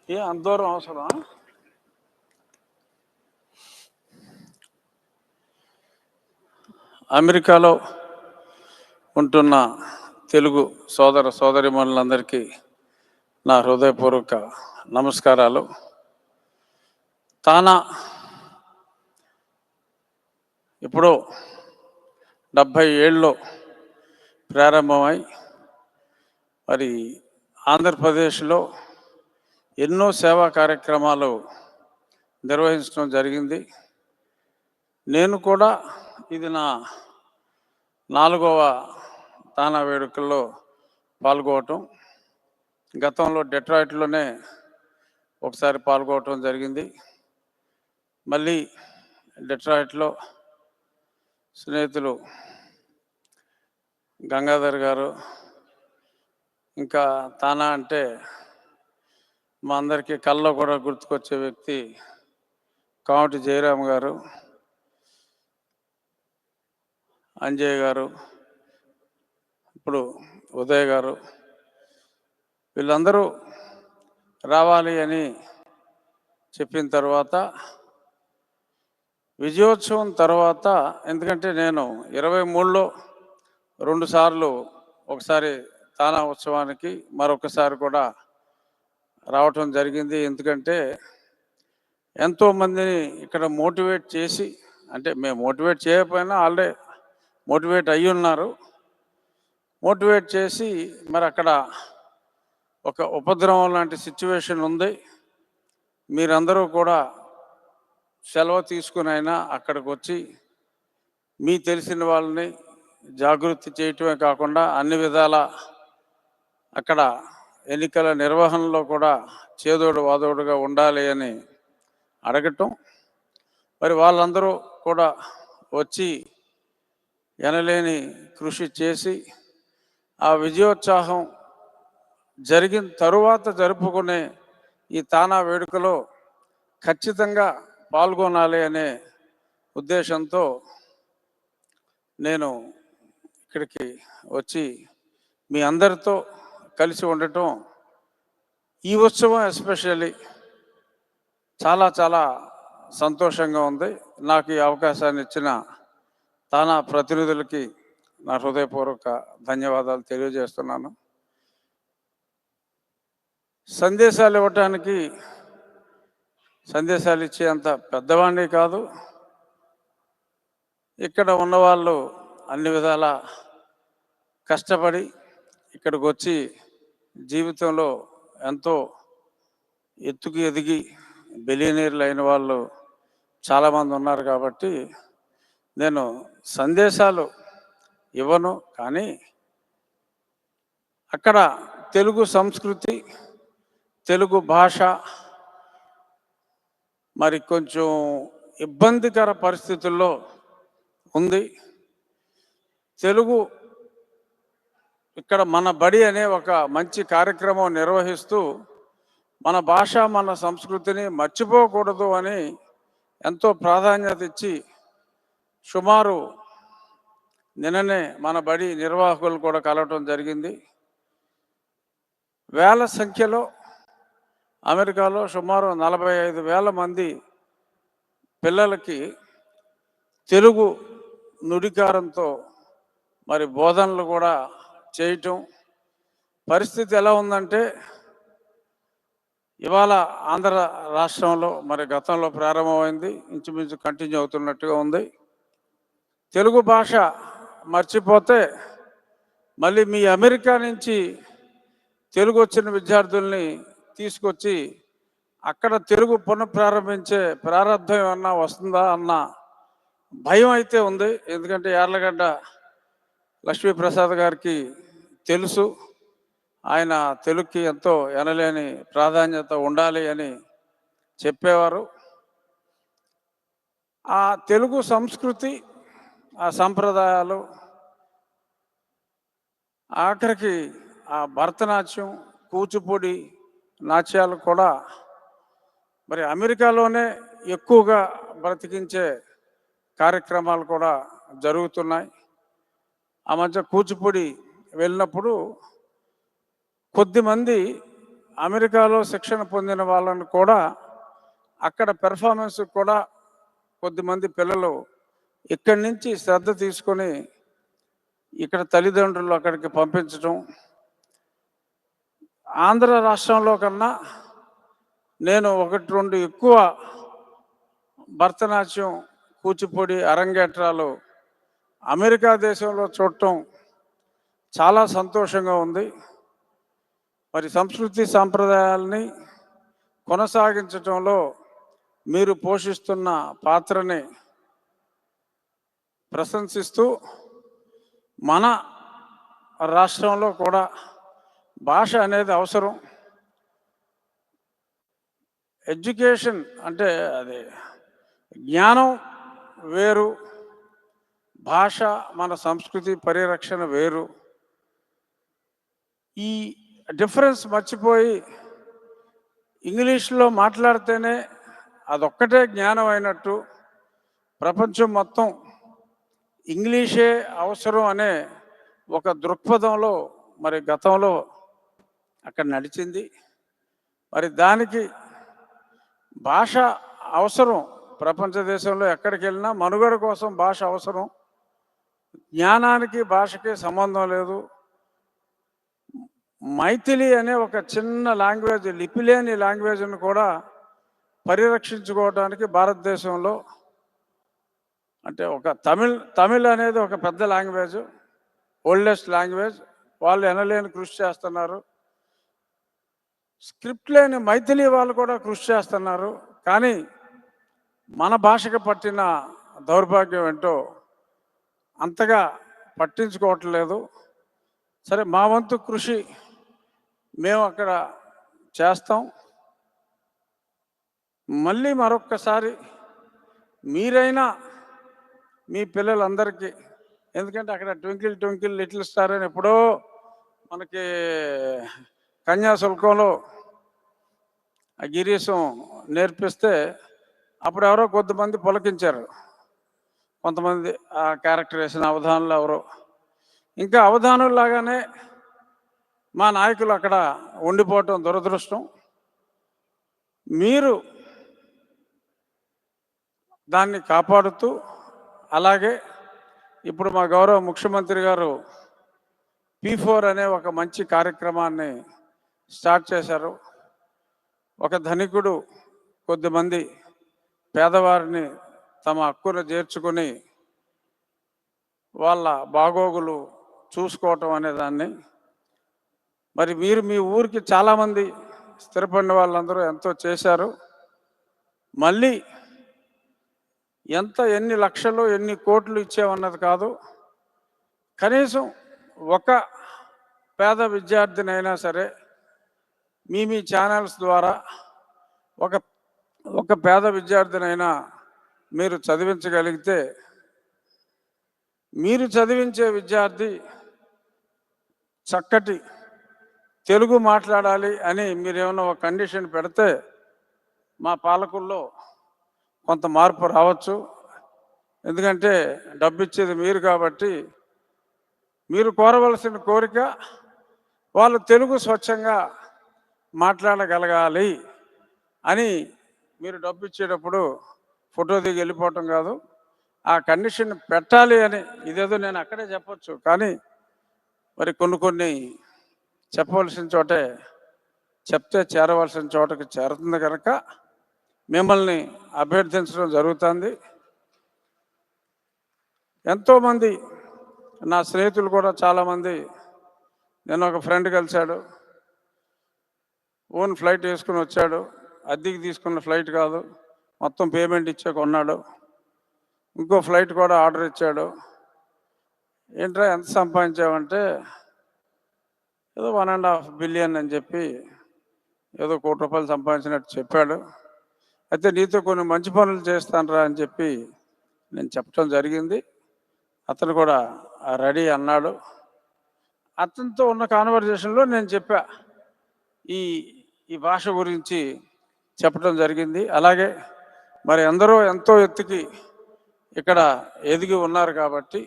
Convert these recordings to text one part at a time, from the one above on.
అంత దూరం అవసరం? అమెరికాలో ఉంటున్న తెలుగు సోదర సోదరీమణులందరికీ నా హృదయపూర్వక నమస్కారాలు. తానా ఇప్పుడు 77లో ప్రారంభమై మరి ఆంధ్రప్రదేశ్లో ఎన్నో సేవా కార్యక్రమాలు నిర్వహించడం జరిగింది. నేను కూడా ఇది నా 4వ తానా వేడుకల్లో పాల్గొనటం. గతంలో డెట్రాయిట్లోనే ఒకసారి పాల్గొనటం జరిగింది. మళ్ళీ డెట్రాయిట్లో స్నేహితులు గంగాధర్ గారు, ఇంకా తానా అంటే మా అందరికీ కళ్ళలో కూడా గుర్తుకొచ్చే వ్యక్తి కామటి జయరామ్ గారు, అంజయ్ గారు, ఇప్పుడు ఉదయ్ గారు, వీళ్ళందరూ రావాలి అని చెప్పిన తర్వాత విజయోత్సవం తర్వాత, ఎందుకంటే నేను 23లో 2 సార్లు, ఒకసారి తానా ఉత్సవానికి, మరొకసారి కూడా రావటం జరిగింది. ఎందుకంటే ఎంతోమందిని ఇక్కడ మోటివేట్ చేసి, అంటే మేము మోటివేట్ చేయకపోయినా ఆల్రెడీ మోటివేట్ అయ్యి ఉన్నారు. మోటివేట్ చేసి మరి అక్కడ ఒక ఉపద్రవం లాంటి సిచ్యువేషన్ ఉంది, మీరందరూ కూడా సెలవు తీసుకుని అయినా అక్కడికి వచ్చి మీ తెలిసిన వాళ్ళని జాగృతి చేయటమే కాకుండా అన్ని విధాల అక్కడ ఎన్నికల నిర్వహణలో కూడా చేదోడు వాదోడుగా ఉండాలి అని అడగటం. మరి వాళ్ళందరూ కూడా వచ్చి ఎనలేని కృషి చేసి ఆ విజయోత్సాహం జరిగిన తరువాత జరుపుకునే ఈ తానా వేడుకలో ఖచ్చితంగా పాల్గొనాలి అనే ఉద్దేశంతో నేను ఇక్కడికి వచ్చి మీ అందరితో కలిసి ఉండటం, ఈ ఉత్సవం ఎస్పెషల్లీ చాలా చాలా సంతోషంగా ఉంది. నాకు ఈ అవకాశాన్ని ఇచ్చిన తానా ప్రతినిధులకి నా హృదయపూర్వక ధన్యవాదాలు తెలియజేస్తున్నాను. సందేశాలు ఇవ్వటానికి, సందేశాలు ఇచ్చేంత పెద్దవాడిని కాదు. ఇక్కడ ఉన్నవాళ్ళు అన్ని విధాల కష్టపడి ఇక్కడికి వచ్చి జీవితంలో ఎంతో ఎత్తుకు ఎదిగి బిలియనీర్లు అయిన వాళ్ళు చాలామంది ఉన్నారు. కాబట్టి నేను సందేశాలు ఇవ్వను, కానీ అక్కడ తెలుగు సంస్కృతి, తెలుగు భాష మరి కొంచెం ఇబ్బందికర పరిస్థితుల్లో ఉంది. తెలుగు ఇక్కడ మన బడి అనే ఒక మంచి కార్యక్రమం నిర్వహిస్తూ మన భాష, మన సంస్కృతిని మర్చిపోకూడదు అని ఎంతో ప్రాధాన్యత ఇచ్చి, సుమారు నిన్ననే మన బడి నిర్వాహకులు కూడా కలవటం జరిగింది. వేల సంఖ్యలో అమెరికాలో సుమారు 45,000 మంది పిల్లలకి తెలుగు నుడికారంతో మరి బోధనలు కూడా చేయటం. పరిస్థితి ఎలా ఉందంటే, ఇవాళ ఆంధ్ర రాష్ట్రంలో మరి గతంలో ప్రారంభమైంది, ఇంచుమించు కంటిన్యూ అవుతున్నట్టుగా ఉంది. తెలుగు భాష మర్చిపోతే మళ్ళీ మీ అమెరికా నుంచి తెలుగు వచ్చిన విద్యార్థుల్ని తీసుకొచ్చి అక్కడ తెలుగు పునఃప్రారంభించే ప్రారంభం ఏమన్నా వస్తుందా అన్న భయం అయితే ఉంది. ఎందుకంటే యార్లగడ్డ లక్ష్మీప్రసాద్ గారికి తెలుసు, ఆయన తెలుగుకి ఎంతో ఎనలేని ప్రాధాన్యత ఉండాలి అని చెప్పేవారు. ఆ తెలుగు సంస్కృతి, ఆ సంప్రదాయాలు, ఆఖరికి ఆ భరతనాట్యం, కూచిపూడి నాట్యాలు కూడా మరి అమెరికాలోనే ఎక్కువగా బ్రతికించే కార్యక్రమాలు కూడా జరుగుతున్నాయి. ఆ మధ్య కూచిపూడి వెళ్ళినప్పుడు కొద్దిమంది అమెరికాలో శిక్షణ పొందిన వాళ్ళని కూడా అక్కడ పెర్ఫార్మెన్స్ కూడా కొద్దిమంది పిల్లలు ఇక్కడి నుంచి శ్రద్ధ తీసుకొని ఇక్కడ తల్లిదండ్రులు అక్కడికి పంపించడం, ఆంధ్ర రాష్ట్రంలో కన్నా నేను 1-2 ఎక్కువ భరతనాట్యం, కూచిపూడి అరంగేట్రాలు అమెరికా దేశంలో చూడటం చాలా సంతోషంగా ఉంది. మరి సంస్కృతి సాంప్రదాయాల్ని కొనసాగించడంలో మీరు పోషిస్తున్న పాత్రని ప్రశంసిస్తూ మన రాష్ట్రంలో కూడా భాష అనేది అవసరం. ఎడ్యుకేషన్ అంటే అది జ్ఞానం వేరు, భాష మన సంస్కృతి పరిరక్షణ వేరు. ఈ డిఫరెన్స్ మర్చిపోయి ఇంగ్లీష్లో మాట్లాడితేనే అదొక్కటే జ్ఞానం అయినట్టు, ప్రపంచం మొత్తం ఇంగ్లీషే అవసరం అనే ఒక దృక్పథంలో మరి గతంలో అక్కడ నడిచింది. మరి దానికి భాష అవసరం. ప్రపంచ దేశంలో ఎక్కడికి వెళ్ళినా మనుగడ కోసం భాష అవసరం. జ్ఞానానికి భాషకి సంబంధం లేదు. మైథిలి అనే ఒక చిన్న లాంగ్వేజ్, లిపిలేని లాంగ్వేజ్ను కూడా పరిరక్షించుకోవడానికి భారతదేశంలో అంటే ఒక తమిళ్ అనేది ఒక పెద్ద లాంగ్వేజ్, ఓల్డెస్ట్ లాంగ్వేజ్. వాళ్ళు ఎనలేని కృషి చేస్తున్నారు. స్క్రిప్ట్ లేని మైథిలి వాళ్ళు కూడా కృషి చేస్తున్నారు. కానీ మన భాషకు పట్టిన దౌర్భాగ్యం ఏంటో అంతగా పట్టించుకోవట్లేదు. సరే, మా వంతు కృషి మేము అక్కడ చేస్తాం. మళ్ళీ మరొక్కసారి మీరైనా మీ పిల్లలందరికీ, ఎందుకంటే అక్కడ ట్వింకిల్ ట్వింకిల్ లిటిల్ స్టార్ అని ఎప్పుడో మనకి కన్యాశుల్కంలో ఆ గిరీశం నేర్పిస్తే అప్పుడు ఎవరో కొద్దిమంది పులకించారు, కొంతమంది ఆ క్యారెక్టర్ వేసిన అవధానులు ఎవరో. ఇంకా అవధానుల్లాగానే మా నాయకులు అక్కడ ఉండిపోవటం దురదృష్టం. మీరు దాన్ని కాపాడుతూ, అలాగే ఇప్పుడు మా గౌరవ ముఖ్యమంత్రి గారు P4 అనే ఒక మంచి కార్యక్రమాన్ని స్టార్ట్ చేశారు. ఒక ధనికుడు కొద్దిమంది పేదవారిని తమ హక్కును చేర్చుకొని వాళ్ళ బాగోగులు చూసుకోవటం అనే దాన్ని, మరి మీరు మీ ఊరికి చాలామంది స్థిరపడిన వాళ్ళందరూ ఎంతో చేశారు. మళ్ళీ ఎన్ని లక్షలు ఎన్ని కోట్లు ఇచ్చామన్నది కాదు, కనీసం ఒక పేద విద్యార్థినైనా సరే మీ ఛానల్స్ ద్వారా ఒక పేద విద్యార్థినైనా మీరు చదివించగలిగితే, మీరు చదివించే విద్యార్థి చక్కటి తెలుగు మాట్లాడాలి అని మీరేమన్నా ఒక కండిషన్ పెడితే మా పాలకుల్లో కొంత మార్పు రావచ్చు. ఎందుకంటే డబ్బు ఇచ్చేది మీరు కాబట్టి మీరు కోరవలసిన కోరిక వాళ్ళు తెలుగు స్వచ్ఛంగా మాట్లాడగలగాలి అని. మీరు డబ్బు ఇచ్చేటప్పుడు ఫోటో దిగి వెళ్ళిపోవటం కాదు, ఆ కండిషన్ పెట్టాలి అని. ఇదేదో నేను అక్కడే చెప్పొచ్చు, కానీ మరి కొన్ని చెప్పవలసిన చోటే చెప్తే చేరవలసిన చోటకి చేరుతుంది కనుక మిమ్మల్ని అభ్యర్థించడం జరుగుతుంది. ఎంతోమంది నా స్నేహితులు కూడా చాలామంది, నేను ఒక ఫ్రెండ్ కలిశాడు, ఓన్ ఫ్లైట్ వేసుకుని వచ్చాడు. అద్దెకి తీసుకున్న ఫ్లైట్ కాదు, మొత్తం పేమెంట్ ఇచ్చే కొన్నాడు. ఇంకో ఫ్లైట్ కూడా ఆర్డర్ ఇచ్చాడు. ఏంట్రా ఎంత సంపాదించావంటే ఏదో 1.5 బిలియన్ అని చెప్పి ఏదో ₹1 కోటి సంపాదించినట్టు చెప్పాడు. అయితే నీతో కొన్ని మంచి పనులు చేస్తానురా అని చెప్పి నేను చెప్పడం జరిగింది. అతను కూడా రెడీ అన్నాడు. అతనితో ఉన్న కాన్వర్జేషన్లో నేను చెప్పా, ఈ భాష గురించి చెప్పడం జరిగింది. అలాగే మరి అందరూ ఎంతో ఎత్తుకి ఇక్కడ ఎదిగి ఉన్నారు కాబట్టి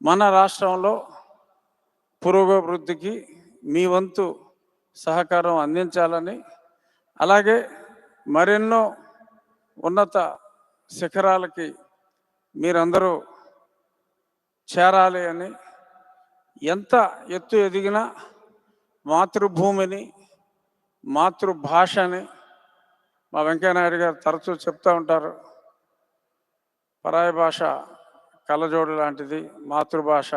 మన రాష్ట్రంలో పురోగభివృద్ధికి మీ వంతు సహకారం అందించాలని, అలాగే మరెన్నో ఉన్నత శిఖరాలకి మీరందరూ చేరాలి అని, ఎంత ఎత్తు ఎదిగినా మాతృభూమిని, మాతృభాషని మా వెంకయ్యనాయుడు గారు తరచూ చెప్తూ ఉంటారు. పరాయి భాష కళ్ళజోడు లాంటిది, మాతృభాష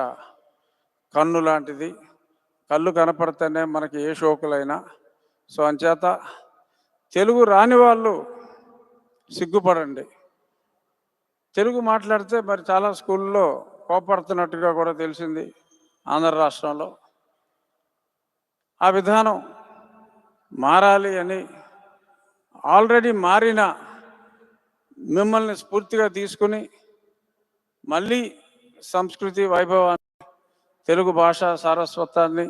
కన్ను లాంటిది. కళ్ళు కనపడితేనే మనకి ఏ షోకులైనా. సో అంచేత తెలుగు రాని వాళ్ళు సిగ్గుపడండి. తెలుగు మాట్లాడితే మరి చాలా స్కూల్లో కోపడుతున్నట్టుగా కూడా తెలిసింది ఆంధ్ర రాష్ట్రంలో. ఆ విధానం మారాలి అని ఆల్రెడీ మారిన మిమ్మల్ని స్ఫూర్తిగా తీసుకుని మళ్ళీ సంస్కృతి వైభవాన్ని, తెలుగు భాషా సారస్వతాన్ని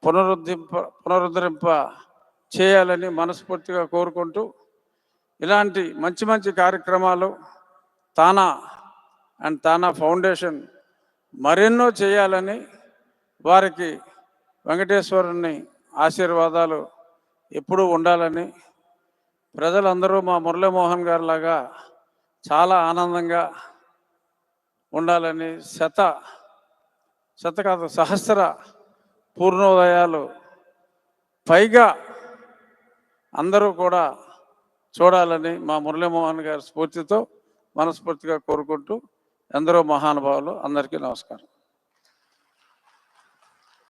పునరుద్ధరింప చేయాలని మనస్ఫూర్తిగా కోరుకుంటూ, ఇలాంటి మంచి మంచి కార్యక్రమాలు తానా అండ్ తానా ఫౌండేషన్ మరెన్నో చేయాలని, వారికి వెంకటేశ్వరుని ఆశీర్వాదాలు ఎప్పుడూ ఉండాలని, ప్రజలందరూ మా మురళీమోహన్ గారి లాగా చాలా ఆనందంగా ఉండాలని, శత కాదు సహస్ర పూర్ణోదయాలు పైగా అందరూ కూడా చూడాలని మా మురళీమోహన్ గారి స్ఫూర్తితో మనస్ఫూర్తిగా కోరుకుంటూ, ఎందరో మహానుభావులు, అందరికీ నమస్కారం.